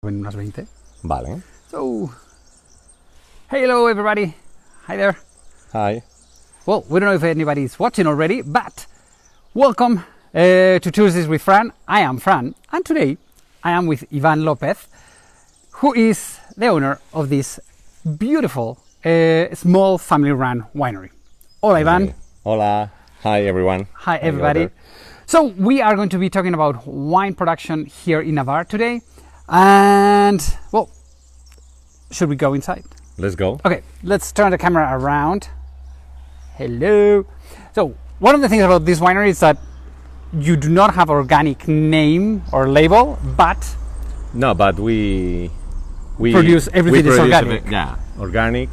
Unas 20. Vale. So, hello everybody. Hi there. Hi. Well, we don't know if anybody's watching already, but welcome to Tuesdays with Fran. I am Fran, and today I am with Ivan Lopez, who is the owner of this beautiful small family-run winery. Hola, Ivan. Okay. Hola. Hi, everyone. Hi, everybody. So we are going to be talking about wine production here in Navarre today. And, well, should we go inside? Let's go. Okay, let's turn the camera around. Hello. So, one of the things about this winery is that you do not have organic name or label, but... No, but we produce everything that's organic. Organic.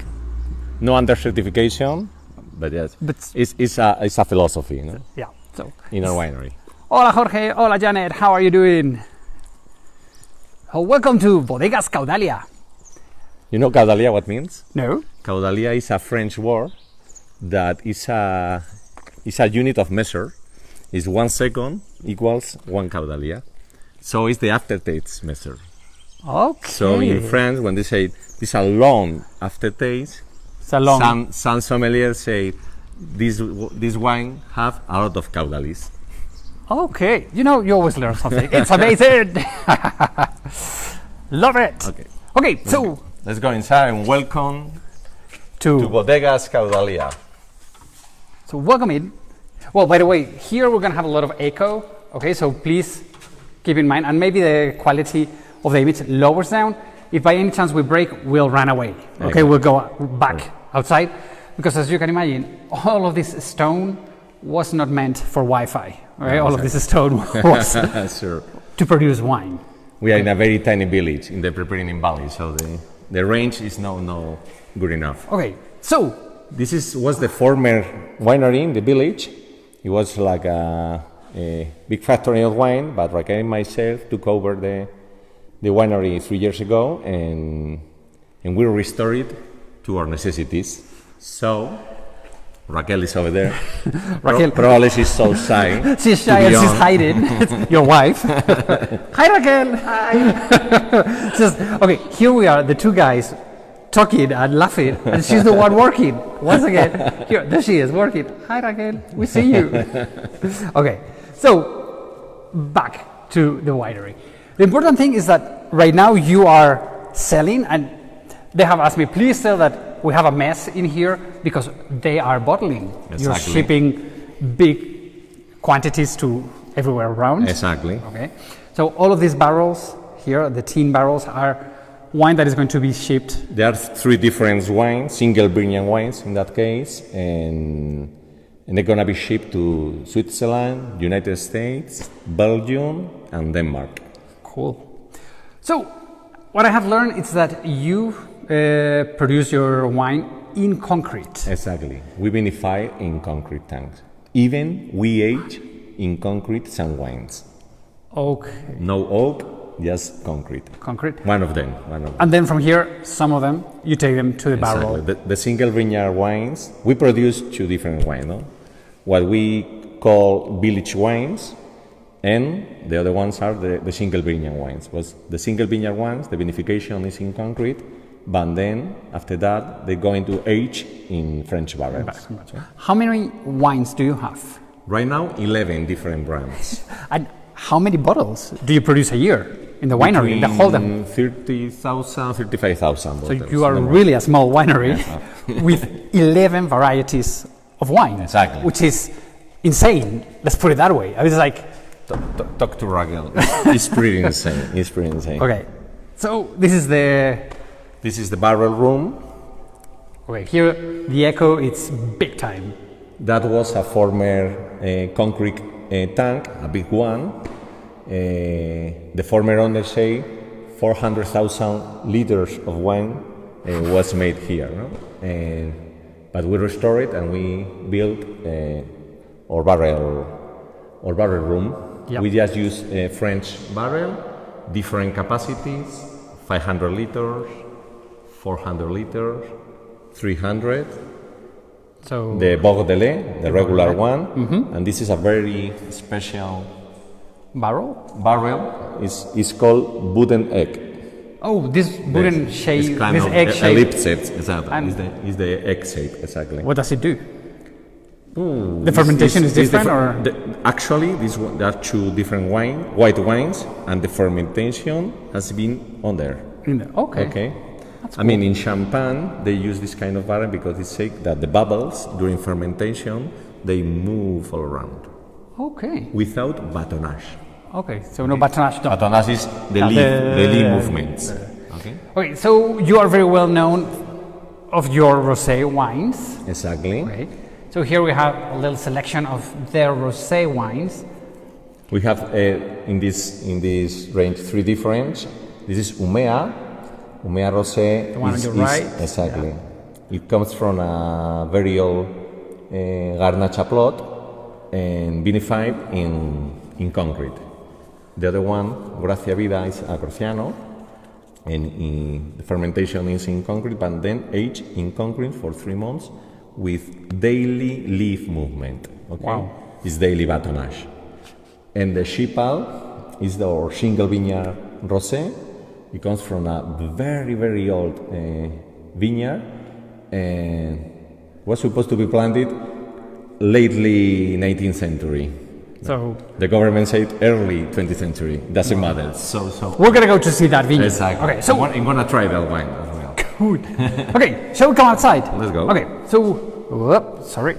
No under certification, but yes, But it's a philosophy, you know, yeah, so... in our winery. Hola, Jorge. Hola, Janet. How are you doing? Oh, welcome to Bodegas CAUDALIA. You know CAUDALIA what means? No? CAUDALIA is a French word that is a unit of measure. Is 1 second equals 1 CAUDALIA. So it's the aftertaste measure. Okay. So in France, when they say this a long aftertaste, Salon. some sommeliers say this wine have a lot of caudales. Okay. You know, you always learn something. It's amazing. Love it. Okay, so... Let's go inside and welcome to Bodegas CAUDALIA. So welcome in. Well, by the way, here we're going to have a lot of echo. Okay, so please keep in mind, and maybe the quality of the image lowers down. If by any chance we break, we'll run away. Okay, we'll go back outside. Because as you can imagine, all of this stone was not meant for Wi-Fi. Okay? All of this stone was Sure. to produce wine. We are in a very tiny village in the Prepirinine Valley, so the range is no good enough. Okay, so This was the former winery in the village. It was like a big factory of wine, but Raquel and myself took over the winery 3 years ago, and we restored it to our necessities. So Raquel is over there. Raquel. Probably she's so shy. she's shy and she's hiding. It's your wife. Hi, Raquel. Hi. Okay, here we are, the two guys talking and laughing, and she's the one working. Once again, here, there she is working. Hi, Raquel. We see you. Okay, so back to the winery. The important thing is that right now you are selling, and they have asked me, please tell that we have a mess in here because they are bottling. Exactly. You're shipping big quantities to everywhere around. Exactly. Okay. So all of these barrels here, the tin barrels, are wine that is going to be shipped. There are 3 different wines, single vineyard wines in that case, and they're going to be shipped to Switzerland, United States, Belgium, and Denmark. Cool. So what I have learned is that you produce your wine in concrete. Exactly. We vinify in concrete tanks. Even we age in concrete some wines. Okay. No oak, just concrete. Concrete. One of them. And then from here, some of them, you take them to the barrel. Exactly. The single vineyard wines, we produce 2 different wines. No? What we call village wines, and the other ones are the single vineyard wines. Was the single vineyard ones, the vinification is in concrete, but then after that they go into age in French barrels. How many wines do you have? Right now, 11 different brands. And how many bottles do you produce a year in the winery, in the whole? 30,000, 35,000 bottles. So you are really a small winery with 11 varieties of wine. Exactly. Which is insane. Let's put it that way. I was like... Talk to Raquel. It's pretty insane. It's pretty insane. Okay. So this is the barrel room. Okay, here the echo, it's big time. That was a former concrete tank, a big one. The former owner say 400,000 liters of wine was made here. No? But we restored it and we built our barrel room. Yep. We just use French barrel, different capacities, 500 liters, 400 liters, 300. So the Bordelais, the regular one, and this is a very special barrel is called wooden egg. Oh, this wooden shape, It's kind this of egg shape. ellipse, exactly. And- Is the egg shape, exactly. What does it do? The fermentation is different, or actually, there are two different white wines, and the fermentation has been on there. okay. Okay. That's I mean, in champagne, they use this kind of variant because they say that the bubbles during fermentation they move all around Okay. without batonnage. Okay. So no batonnage done. Batonnage is the leaf movements. Okay. Okay. So you are very well known of your rosé wines. Exactly. Right. So here we have a little selection of their rosé wines. We have in this range three different. This is Umea Rosé. The one on your right. Exactly. It comes from a very old Garnacha plot and vinified in concrete. The other one, Gracia Vida, is a Grociano, and the fermentation is in concrete, but then aged in concrete for 3 months with daily leaf movement. Okay, Wow. It's daily batonnage. And the Chipal is our single vineyard rosé. It comes from a very, very old vineyard and was supposed to be planted lately 19th century. So The government said early 20th century. Doesn't matter. So we're gonna go to see that vineyard. exactly. Okay. So I'm gonna try that wine as well. good. Okay. Shall we come outside? Let's go. Okay. So, sorry.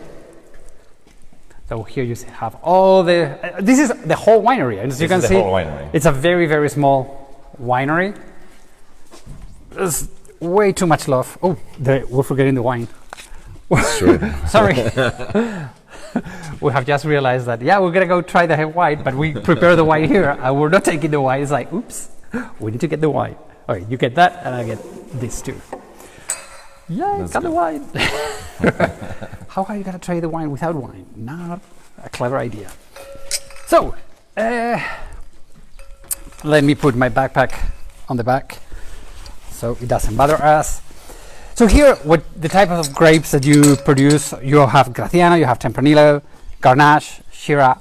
So here you have all the. This is the whole winery, and as you can is the see, whole winery. it's a very, very small winery. There's way too much love. Oh, we're forgetting the wine. Sure. Sorry. We have just realized that, yeah, we're going to go try the wine, but we prepare the wine here, and we're not taking the wine. It's like, oops, we need to get the wine. Okay, you get that, and I get this too. Yeah, got the wine. How are you going to try the wine without wine? Not a clever idea. So, let me put my backpack on the back so it doesn't bother us. So here, what the type of grapes that you produce, you have Graciano, you have Tempranillo, Garnache, Shiraz,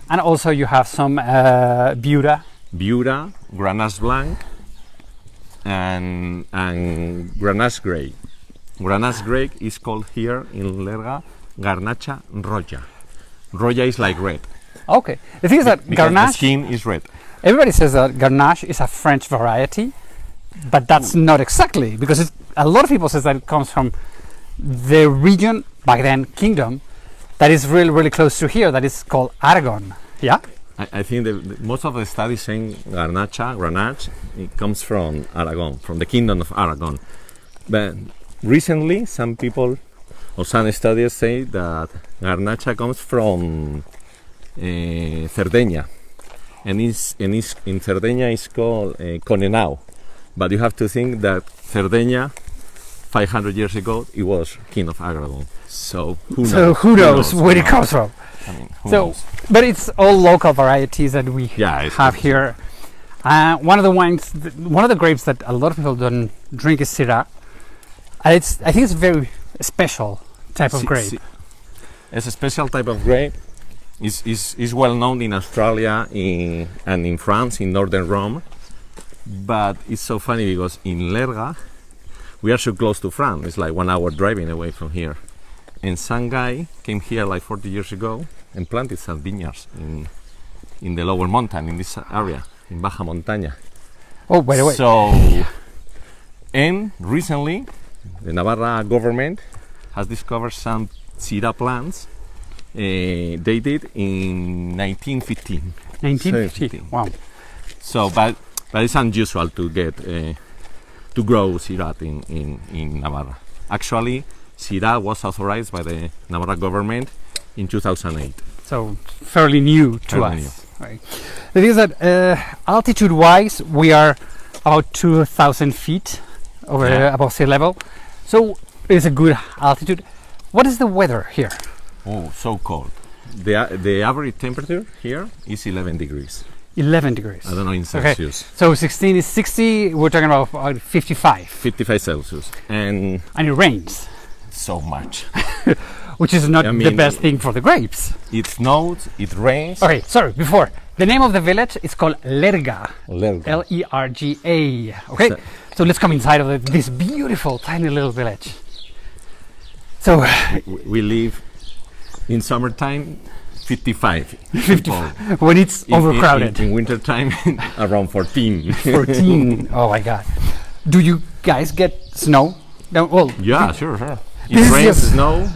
and also you have some Biura. Biura, Grenache Blanc, and Grenache Grey. Grenache Grey is called here in Lerga Garnacha Roja. Roja is like red. Okay. The thing is that Because the Garnache, skin is red. everybody says that Garnache is a French variety, but that's not exactly, because a lot of people says that it comes from the region, back then kingdom, that is really, really close to here, that is called Aragon. Yeah? I think most of the studies saying Grenache, it comes from Aragon, from the kingdom of Aragon. But recently, some people or some studies say that Garnacha comes from Cerdeña, and in Cerdeña is called Conenau. But you have to think that Cerdeña, 500 years ago, it was king of Aragon. So who knows? So who knows where it comes from? I mean, who So, knows? but it's all local varieties that we Yeah, have here. One of the wines, one of the grapes that a lot of people don't drink is Syrah. And I think it's a very special type of grape. It's a special type of grape. Is well known in Australia and in France, in northern Rome. But it's so funny because in Lerga, we are so close to France. It's like 1 hour driving away from here. And some guy came here like 40 years ago and planted some vineyards in the lower mountain, in this area, in Baja Montaña. Oh, by the way. So, and recently, the Navarra government has discovered some Syrah plants dated in 1915. 1950. Wow. So, but it's unusual to get to grow Syrah in Navarra. Actually, Syrah was authorized by the Navarra government in 2008. So fairly new to Fairly us. Right. The thing is that altitude-wise, we are about 2,000 feet over above sea level. So it's a good altitude. What is the weather here? Oh, so cold. The average temperature here is 11 degrees. 11 degrees. I don't know in Okay. Celsius. So 16 is 60. We're talking about 55. 55 Celsius. And And it rains. so much. which is not I the mean, best thing for the grapes. It snows, it rains. Okay, sorry, before. The name of the village is called Lerga. Lerga. L-E-R-G-A. Okay, so let's come inside of this beautiful, tiny little village. So, We live in summertime 55 when it's overcrowded. In winter time around 14. 14. Oh my God. Do you guys get snow? No, well, Yeah, sure. This It is rains, just- snow.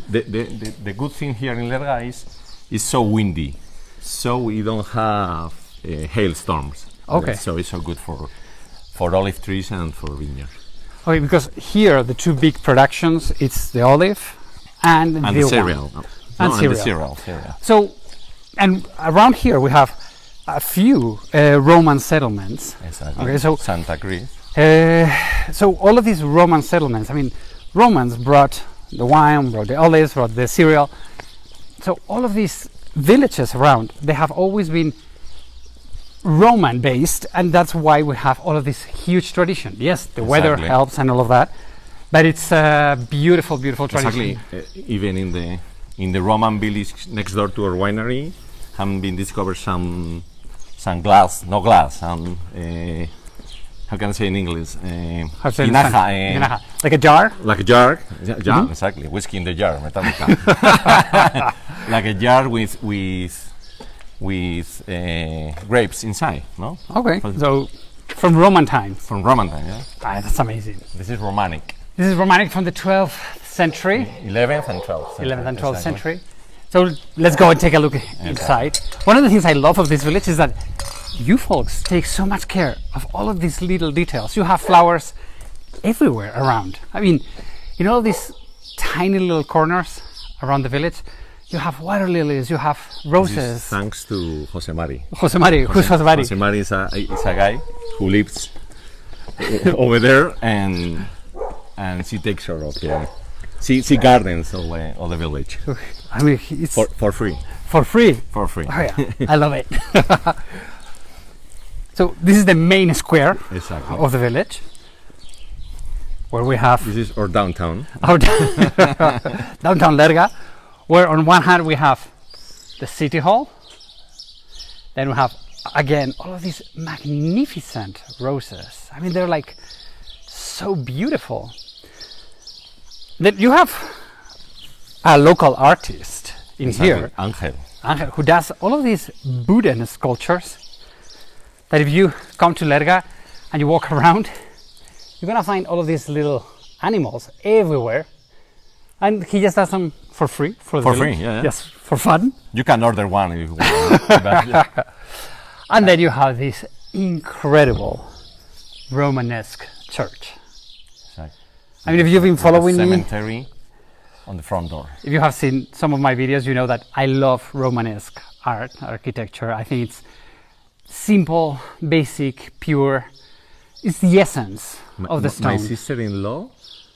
The good thing here in Lerga is so windy, so we don't have hailstorms. Okay. So it's so good for olive trees and for vineyards. okay, because here the two big productions, it's the olive and And the the wine. cereal. And No, cereal. cereal. So, and around here we have a few Roman settlements. Exactly. Okay, so Santa Cruz. so all of these Roman settlements, I mean, Romans brought the wine, brought the olives, brought the cereal. So all of these villages around, they have always been Roman based, and that's why we have all of this huge tradition. Yes, the weather Exactly. helps and all of that, but it's a beautiful, beautiful tradition. Exactly. Even in the Roman village next door to our winery, have been discovered some glass, how can I say in English? How to say it in Tinaja, Spanish? Tinaja. Like a jar. like a jar. Yeah, exactly. Whiskey in the jar, metálica. Like a jar with grapes inside, no? Okay, From- so from Roman times. From Roman time, yeah. Ah, that's amazing. This is Romanic. This is Romanic from the 12th century. 11th and 12th. 11th and 12th Exactly. century. So let's go and take a look inside. One of the things I love of this village is that you folks take so much care of all of these little details. You have flowers everywhere around. I mean, in all these tiny little corners around the village, you have water lilies, you have This is roses. thanks to Jose Mari. Jose Mari, who's Jose Mari? Jose Mari is a guy who lives over there, and she takes care of she gardens all the village I mean, it's for free. for free. For free. Oh yeah, I love it. So this is the main square Exactly. of the village, where we have This is our downtown. our downtown Lerga, where on one hand we have the city hall, then we have again all of these magnificent roses. I mean, they're like so beautiful. Then you have a local artist in here, Angel. Angel, who does all of these Buddha sculptures that if you come to Lerga and you walk around, you're gonna find all of these little animals everywhere, and he just does them for free for the For village. free, yeah. Yes, for fun. You can order one if you want. But- And then you have this incredible Romanesque church. I mean, if you've been following me, cemetery on the front door. if you have seen some of my videos, you know that I love Romanesque architecture. I think it's simple, basic, pure. It's the essence of the My stone. sister-in-law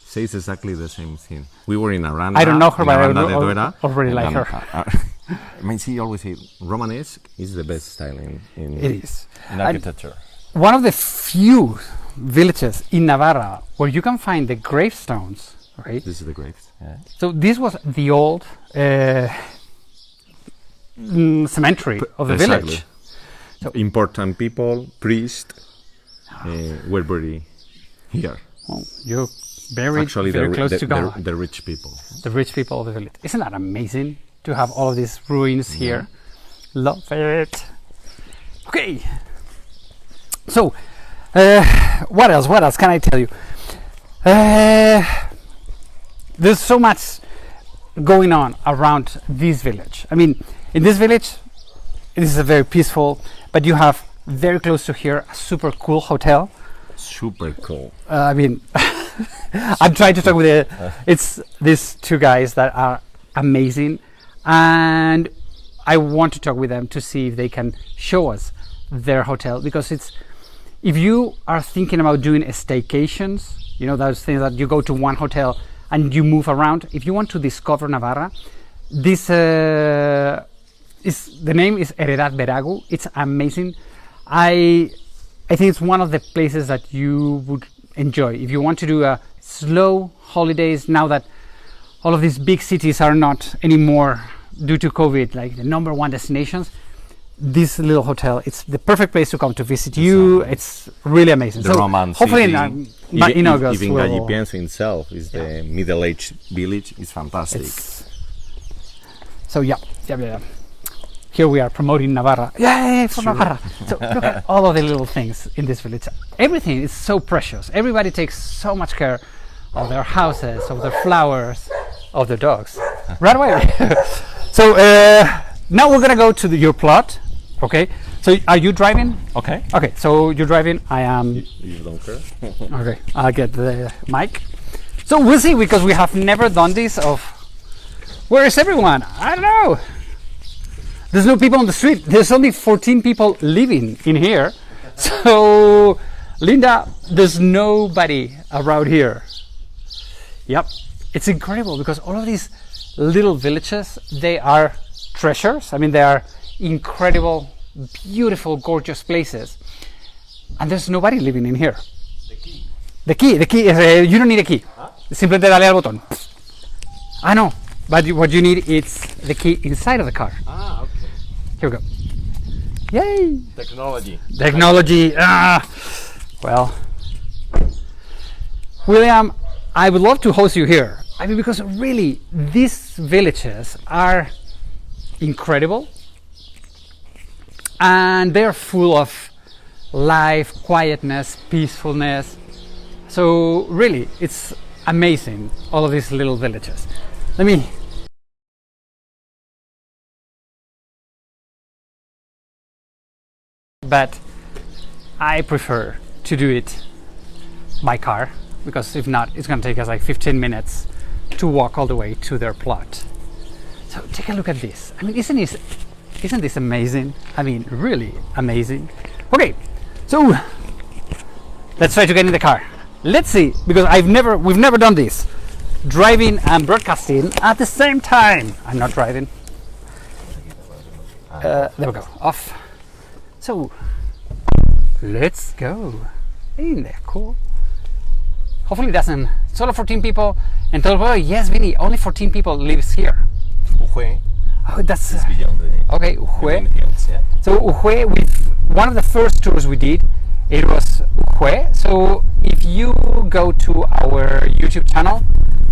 says exactly the same thing. We were in Aranda. I don't know her, in but I Aranda de al- Duera, already like and, her. I mean, she always said Romanesque is the best style in It is. in architecture. One of the few villages in Navarra where you can find the gravestones, right? This is the graves. Yeah. So this was the old cemetery of the Exactly. village. Important people, priests, were buried here. Well, you're buried Actually, very close to God. the rich people. The rich people of the village. Isn't that amazing to have all of these ruins here? Love it. Okay. So, what else? What else can I tell you? There's so much going on around this village. I mean, in this village, this is a very peaceful, but you have very close to here a super cool hotel. Super cool. I mean, I'm trying to talk with it's these two guys that are amazing, and I want to talk with them to see if they can show us their hotel, because it's, if you are thinking about doing staycations, you know, those things that you go to one hotel and you move around. If you want to discover Navarra, this is, the name is Heredad Beragu. It's amazing. I think it's one of the places that you would enjoy if you want to do a slow holidays. Now that all of these big cities are not anymore, due to COVID, like the number one destinations. This little hotel, it's the perfect place to come to visit you. It's really amazing. The Roman hopefully city. in August. Even Galli Pienso itself is the middle-aged village. It's fantastic. So yeah. Here we are promoting Navarra. Yay for Navarra! So look at all of the little things in this village. Everything is so precious. Everybody takes so much care of their houses, of their flowers, of their dogs. Right away. So now we're gonna go to your plot. Okay. So are you driving? Okay. Okay. So you're driving. I am. You don't care. Okay. I'll get the mic. So we'll see, because we have never done this. Of where is everyone? I don't know. There's no people on the street. There's only 14 people living in here. So, Linda, there's nobody around here. Yep. It's incredible, because all of these little villages, they are treasures. I mean, they are incredible, beautiful, gorgeous places. And there's nobody living in here. The key is, you don't need a key. Huh? Simplemente dale al botón. I know. But what you need is the key inside of the car. Ah, okay. Here we go. Yay! Technology. Well, William, I would love to host you here. I mean, because really, these villages are incredible, and they're full of life, quietness, peacefulness. So really, it's amazing, all of these little villages. But I prefer to do it by car, because if not, it's going to take us like 15 minutes to walk all the way to their plot. So take a look at this. I mean, isn't this amazing? I mean, really amazing. Okay, so let's try to get in the car. Let's see, because we've never done this. Driving and broadcasting at the same time. I'm not driving. There we go. Off. So let's go. Isn't that cool? Hopefully it doesn't. It's only 14 people. And oh yes, Vinny, only 14 people lives here. Ujue. Oh, that's beyond the okay. Ujue. hills, yeah. So Ujue, with one of the first tours we did, it was Ujue. So if you go to our YouTube channel,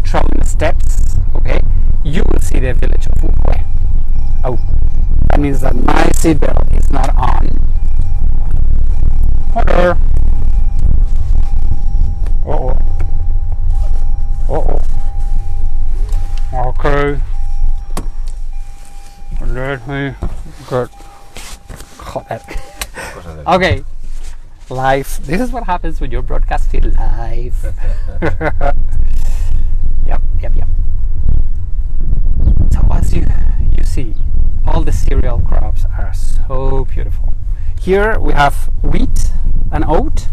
Traveling Steps, okay, you will see the village of Ujue. Oh, that means that my seatbelt is not on. Hello. Okay. Let me get okay. Live. This is what happens when you're broadcasting live. Yep. So as you see, all the cereal crops are so beautiful. Here we have wheat and oat.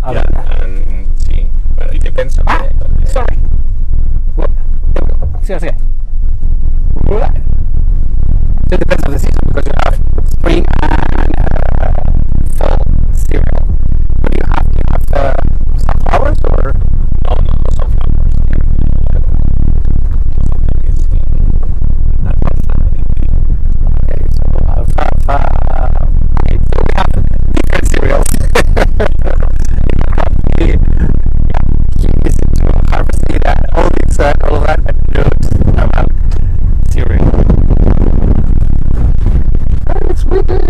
Yeah, and see, but it depends on the sorry. What? There we go. See. So it depends on the season, because you have spring and fall cereal. What do you have? Do you have sunflowers or? No, sunflowers. Okay, so we'll have okay, so we have different cereals. Harvesting that, all of that, cereal. Oh, it's wicked.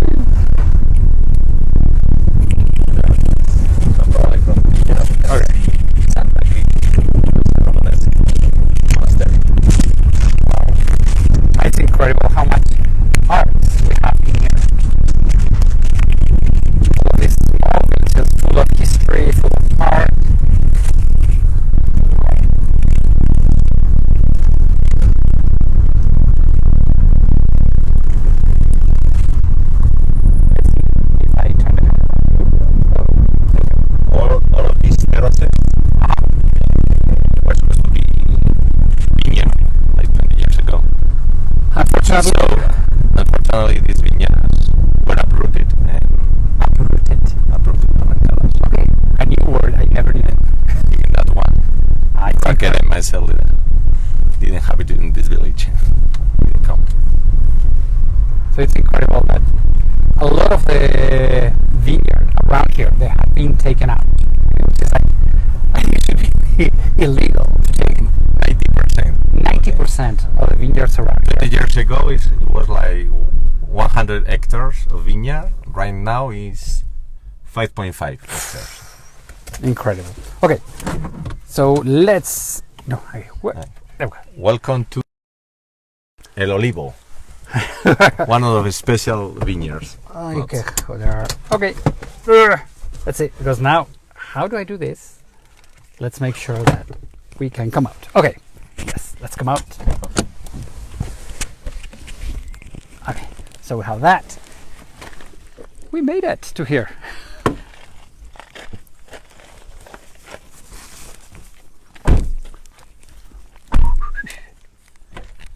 It's incredible how much art we have in here. All these small villages full of history, full of art. All of these terraces were supposed to be vineyard like 20 years ago. Unfortunately, these vineyards were uprooted and arrancadas. Okay, a new word I never knew. Even that one. I Frank and myself did. So it's incredible that a lot of the vineyard around here, they have been taken out. Which is like, it should be illegal to take 90%. 90% of the vineyards around 20 here. years ago, it was like 100 hectares of vineyard. Right now is 5.5 hectares. Incredible. Okay, so let's. No, there we go. Welcome to El Olivo, one of the special vineyards. Okay, okay. Let's see. Because now, how do I do this? Let's make sure that we can come out. Okay, yes, let's come out. Okay, so we have that. We made it to here.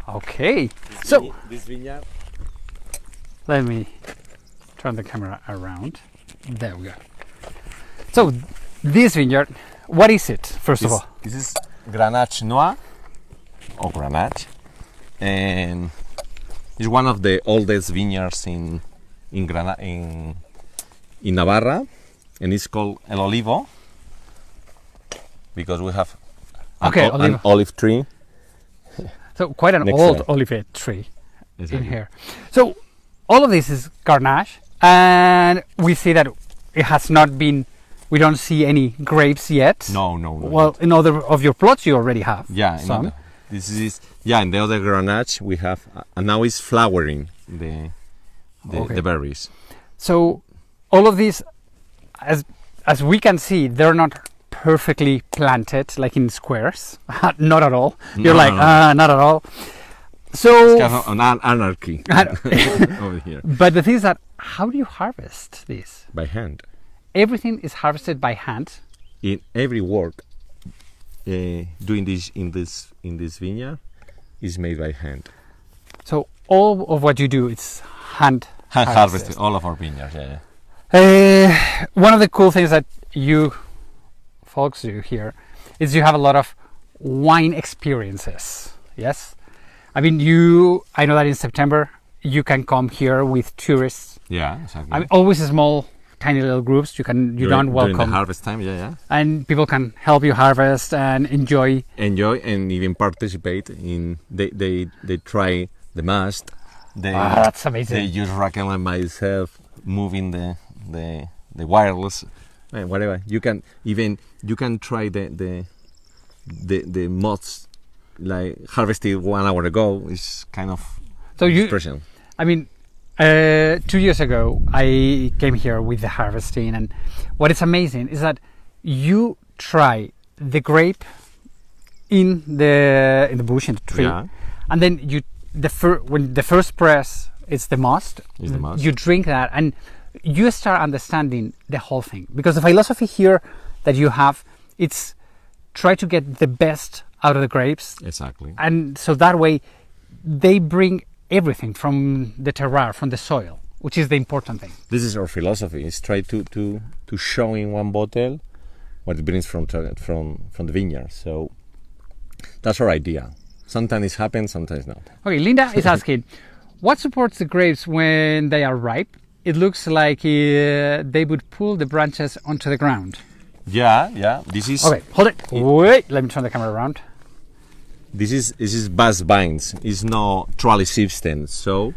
Okay, so this vineyard. let me turn the camera around. There we go. So this vineyard, what is it, first of all? This is Grenache Noir, or Grenache, and it's one of the oldest vineyards in Navarra, and it's called El Olivo because we have an olive tree. So quite an Next old slide. olive tree Exactly. in here. So all of this is Grenache, and we see that it has not been. We don't see any grapes yet. No. Well, in other of your plots, you already have. Yeah, some. this is in the other Grenache we have, and now it's flowering the berries. So all of these, as we can see, they're not perfectly planted like in squares. Not at all. You're No, like, no. not at all. So, It's kind of an anarchy over here. but the thing is that, how do you harvest these? By hand. Everything is harvested by hand. In every work doing this in this vineyard is made by hand. So all of what you do is hand Harvested all of our vineyards. One of the cool things that you folks do here is you have a lot of wine experiences. Yes, I mean I know that in September you can come here with tourists. Yeah, exactly. I mean, always small, tiny little groups. You don't During welcome, the harvest time. Yeah. and people can help you harvest and enjoy. And even participate in. They try the mast. That's amazing. They use Raquel and myself moving the wireless, whatever. You can try the moths like harvested 1 hour ago. It's kind of special. I mean, 2 years ago I came here with the harvesting, and what is amazing is that you try the grape in the bush, in the tree, and then when the first press is the must, you drink that and you start understanding the whole thing, because the philosophy here that you have, it's try to get the best out of the grapes. Exactly. And so that way they bring everything from the terroir, from the soil, which is the important thing. This is our philosophy. Is try to show in one bottle what it brings from the vineyard. So that's our idea. Sometimes it happens, sometimes not. Okay, Linda is asking, what supports the grapes when they are ripe? It looks like they would pull the branches onto the ground. Yeah. This is okay. Hold it. Wait, let me turn the camera around. This is bass vines. It's no trellis system. So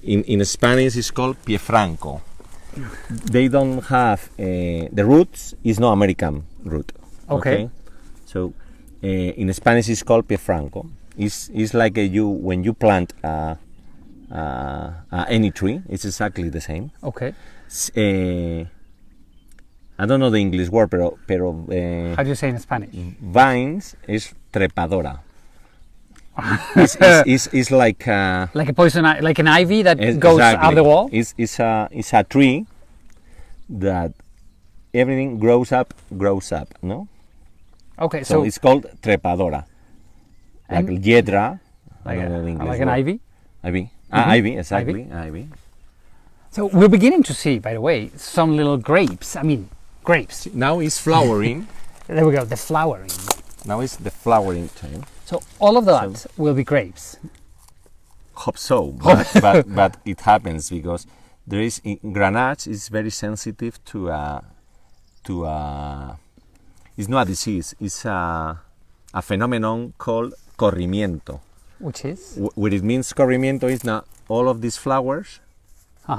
in Spanish it's called pie franco. They don't have the roots. Is no American root. Okay. So in Spanish it's called pie franco. It's like when you plant any tree. It's exactly the same. Okay. I don't know the English word, pero how do you say in Spanish? Vines is trepadora. It's like a poison, like an ivy that goes up the wall. It's a tree that everything grows up. No. Okay, so it's called trepadora, like hiedra. Like an ivy. Ivy. Mm-hmm. Ivy, exactly. Ivy. So we're beginning to see, by the way, some little grapes. I mean, grapes. Now it's flowering. There we go, the flowering. Now it's the flowering time. So all of that will be grapes. hope so, but it happens because there is Grenache is very sensitive to it's not a disease. It's a phenomenon called corrimiento. Which is? What it means corrimiento is not all of these flowers.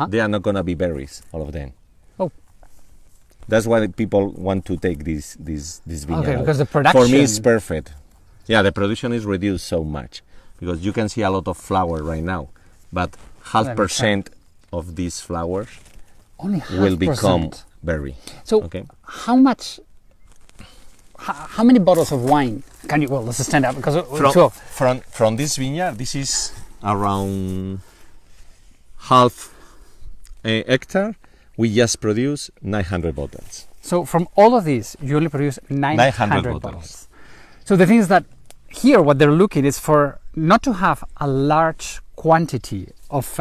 They are not gonna be berries, all of them. Oh. That's why people want to take this vineyard. Okay, because the production. For me, it's perfect. Yeah, the production is reduced so much because you can see a lot of flower right now, but 0.5% of these flowers only will become berry. So, okay. How much? How many bottles of wine can you? Well, let's stand up because from this vineyard, this is around half a hectare. We just produce 900 bottles. So from all of these, you only produce 900 bottles. bottles. So the thing is that here, what they're looking is for not to have a large quantity of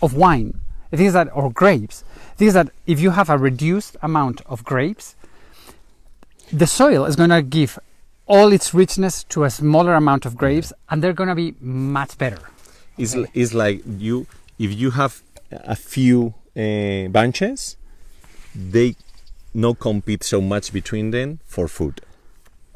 wine. The thing is that, or grapes. The thing is that if you have a reduced amount of grapes, the soil is going to give all its richness to a smaller amount of grapes, and they're going to be much better. It's like if you have a few bunches, they not compete so much between them for food.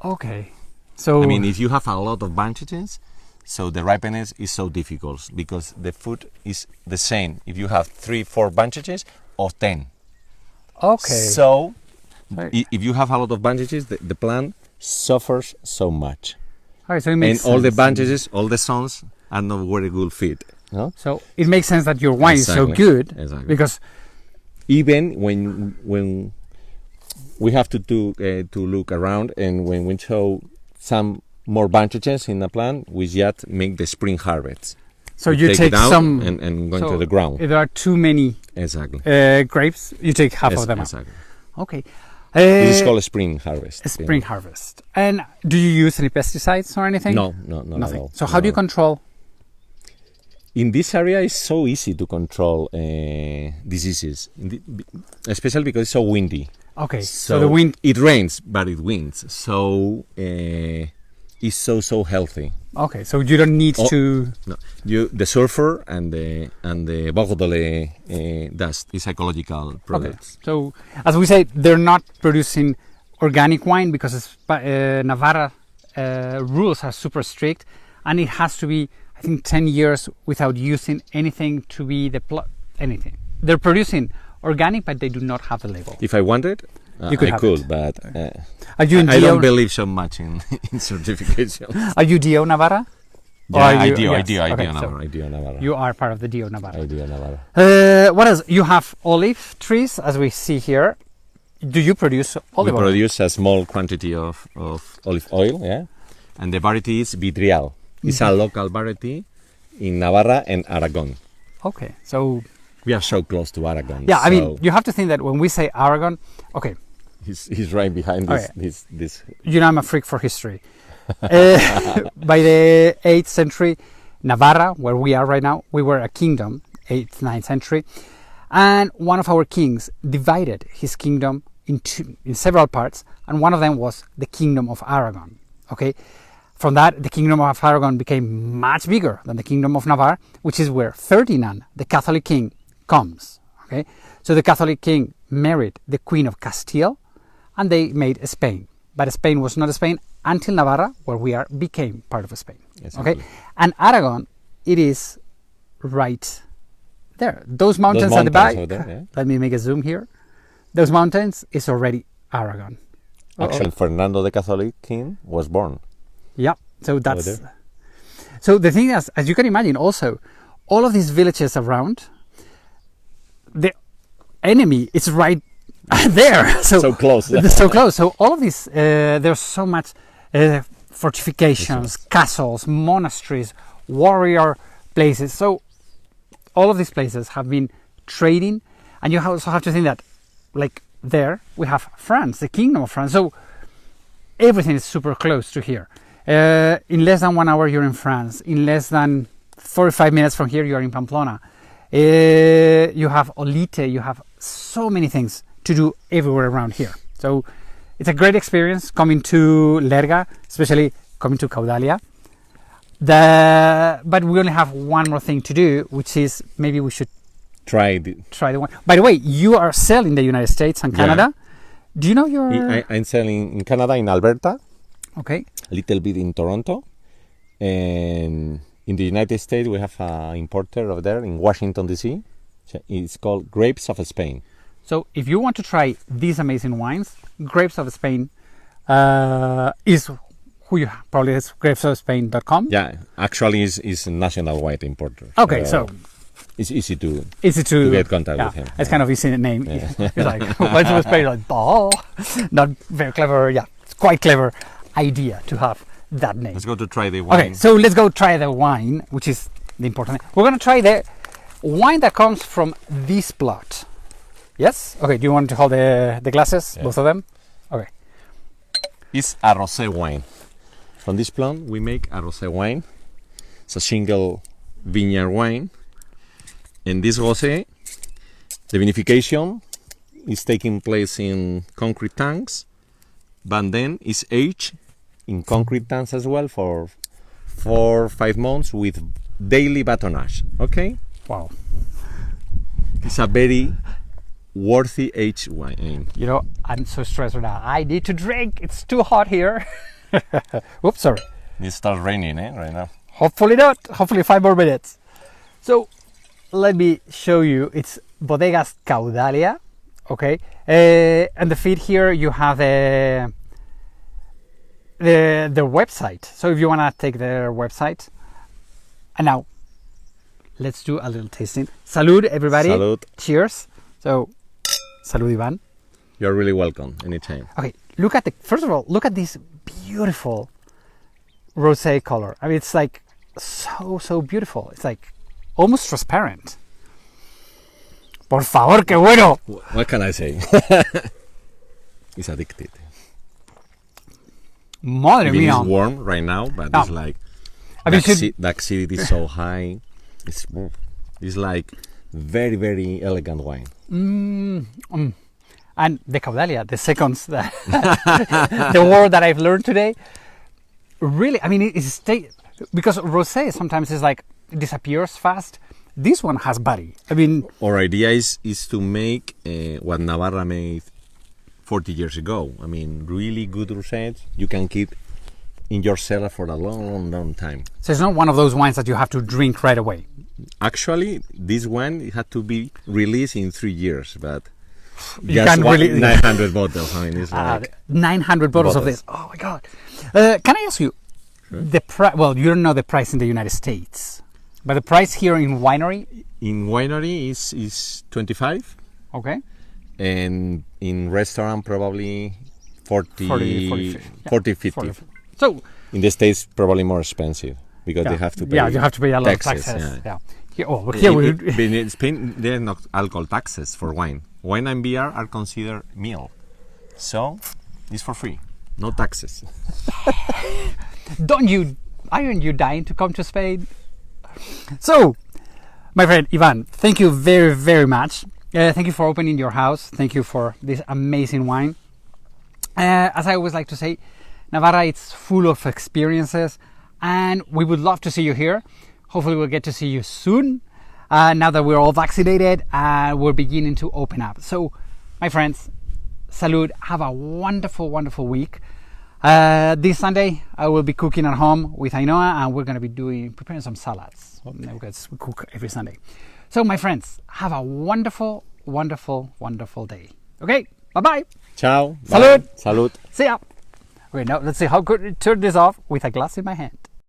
Okay, so I mean, if you have a lot of bunches, so the ripeness is so difficult because the food is the same if you have 3-4 bunches or 10. Okay. So if you have a lot of bunches, the plant suffers so much. Okay, so it makes and all the bunches, all the sons are not very good fit. No? So it makes sense that your wine is so good because even when we have to look around, and when we show some more bunches in the plant, we just make the spring harvest. So you take some and go into the ground. If there are too many grapes, you take half of them out. Exactly. Okay. This is called a spring harvest. A spring harvest. And do you use any pesticides or anything? No, nothing. At all. So how do you control? In this area, it's so easy to control diseases, especially because it's so windy. Okay, so the wind... It rains, but it winds. So it's so healthy. Okay, so you don't need to... No, the sulfur and the Bordeaux dust is ecological products. Okay. So, as we say, they're not producing organic wine because Navarra rules are super strict, and it has to be, I think, 10 years without using anything to be anything. They're producing organic, but they do not have the label. If I wanted, I could, but are you I don't believe so much in certification. Are you DO Navarra? Yeah, I do Navarra. You are part of the DO Navarra. I do Navarra. What else? You have olive trees, as we see here. Do you produce olive oil? We produce a small quantity of olive oil, yeah. And the variety is Vidrial. It's a local variety in Navarra and Aragon. Okay, so... We are so close to Aragon. Yeah, I mean, you have to think that when we say Aragon, okay. He's right behind this. You know, I'm a freak for history. By the 8th century, Navarra, where we are right now, we were a kingdom, 8th, 9th century. And one of our kings divided his kingdom in several parts. And one of them was the kingdom of Aragon. Okay. From that, the kingdom of Aragon became much bigger than the kingdom of Navarre, which is where Ferdinand, the Catholic king, comes. Okay, so the Catholic king married the Queen of Castile, and they made Spain. But Spain was not Spain until Navarra, where we are, became part of Spain. Exactly. Okay, and Aragon, it is right there. Those mountains at the back. There, yeah. Let me make a zoom here. Those mountains is already Aragon. Actually, Fernando the Catholic king was born. Yeah, so that's... So the thing is, as you can imagine, also, all of these villages around, the enemy is right there. So close. So close. So all of these, there's so much fortifications, castles, monasteries, warrior places. So all of these places have been trading, and you also have to think that, like there, we have France, the Kingdom of France. So everything is super close to here. In less than 1 hour, you're in France. In less than 45 minutes from here, you're in Pamplona. You have Olite. You have so many things to do everywhere around here. So it's a great experience coming to Lerga, especially coming to CAUDALIA. But we only have one more thing to do, which is maybe we should Try the wine. By the way, you are selling in the United States and Canada. Do you know your... I'm selling in Canada, in Alberta, Okay. a little bit in Toronto, and in the United States we have an importer over there in Washington DC. It's called Grapes of Spain. So if you want to try these amazing wines, Grapes of Spain is who you probably is grapesofspain.com. Yeah, actually is a national wine importer. Okay, so it's easy to get contact with him. It's kind of easy name. It's like Grapes of Spain, like not very clever. Yeah, it's quite clever idea to have that name. Let's go to try the wine. Okay, so let's go try the wine, which is the important thing. We're gonna try the wine that comes from this plot. Yes? Okay, do you want to hold the glasses, both of them? Okay. It's a rosé wine. From this plant, we make a rosé wine. It's a single vineyard wine. And this rosé, the vinification is taking place in concrete tanks, but then it's aged in concrete tanks as well for 4 or 5 months with daily batonnage. Okay? Wow. It's a very worthy aged wine. You know, I'm so stressed right now. I need to drink. It's too hot here. Oops, sorry. It starts raining right now. Hopefully not. Hopefully 5 more minutes. So let me show you. It's Bodegas Caudalia. Okay. And the feed here you have their website. So if you want to take their website. And now let's do a little tasting. Salud, everybody. Salud. Cheers. So, salud, Ivan. You're really welcome anytime. Okay, first of all, look at this beautiful rosé color. I mean, it's like so beautiful. It's like almost transparent. Por favor, qué bueno. What can I say? It's addicted. Madre It's mía. warm right now, but it's like the acidity is so high. It's like very, very elegant wine. And the Caudalia, the seconds, the word that I've learned today, really, I mean, it's because rosé sometimes is like, it disappears fast. This one has body. I mean... Our idea is to make what Navarra made 40 years ago. I mean, really good rosés you can keep in your cellar for a long time. So it's not one of those wines that you have to drink right away. Actually, this one it had to be released in 3 years, but You can't really 900 bottles. I mean, it's like 900 bottles of this. Oh my god! Can I ask you the price? Well, you don't know the price in the United States, but the price here in winery. In winery is 25. Okay. And in restaurant probably 40, 50. So in the States probably more expensive because they have to pay. Yeah, you have to pay a lot of taxes. taxes. Yeah. Here in Spain there are not alcohol taxes for wine. Wine and beer are considered meal, so it's for free, no taxes. Aren't you dying to come to Spain? So, my friend Ivan, thank you very, very much. Thank you for opening your house. Thank you for this amazing wine. As I always like to say, Navarra is full of experiences, and we would love to see you here. Hopefully we'll get to see you soon, now that we're all vaccinated and we're beginning to open up. So, my friends, salud. Have a wonderful, wonderful week. This Sunday, I will be cooking at home with Ainhoa, and we're going to be preparing some salads. Okay. Because we cook every Sunday. So, my friends, have a wonderful, wonderful, wonderful day. Okay, bye-bye. Ciao. Salud. Bye. Salud. See ya. Okay, now let's see how could I turn this off with a glass in my hand.